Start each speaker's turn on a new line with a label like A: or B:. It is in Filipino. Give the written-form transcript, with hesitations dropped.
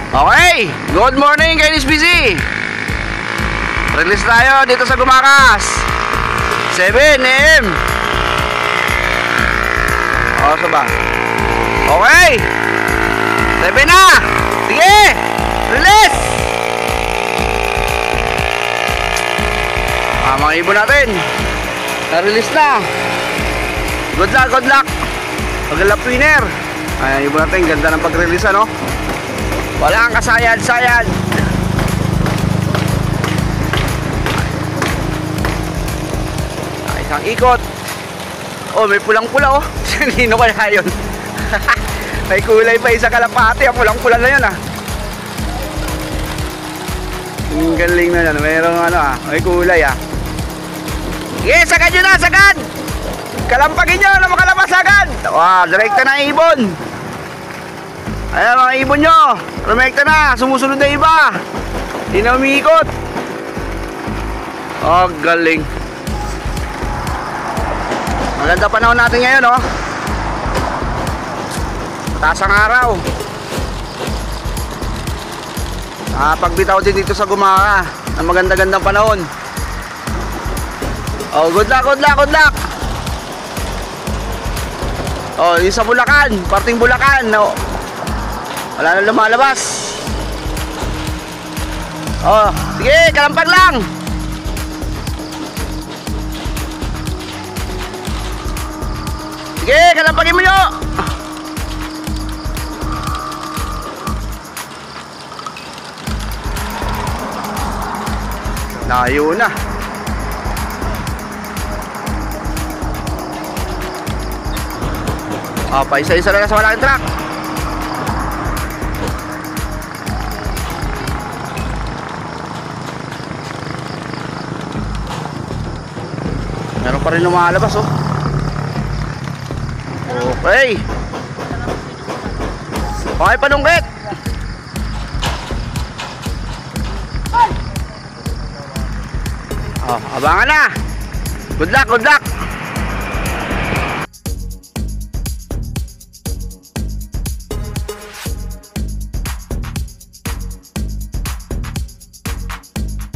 A: Okay, good morning kay SBC. Release tayo dito sa Gumakas 7 AM. O, so ba? Okay 7 na. Sige, release. Mga ibon natin na-release na. Good luck, good luck. Pag-lap winner. Ay, ibon natin, ganda ng pag-release, ano? Wala kang kasayad-sayad. Isang ikot. Oh, may pulang-pula, oh. Sino kaya yun? May kulay pa isa kalapati. Pulang-pula na yun, ah. Ang galing na yan. Mayroong ano, ah. May kulay, ah. Yes, sagad yun na, sagad. Kalampagin nyo na makalabas agad. Wow, direkta na ibon. Ayan mga ibon nyo, rumekta na, sumusunod na iba. Hindi na umiikot. Oh, galing. Maganda panahon natin ngayon, oh. Mataas ang araw. Pagbitaw din dito sa Gumaka ng maganda-gandang panahon. Oh, good luck, good luck, good luck. Oh, yung sa Bulacan, parting Bulacan, no. Wala na lumalabas. Oh, sige, kalampag lang. Sige, kalampagin mo nyo. Layo na. Oh, pa isa-isa na sa malaking truck. Meron pa rin lumalabas, oh. Okay. Okay, panunggit. Oh, abangan na. Good luck, good luck.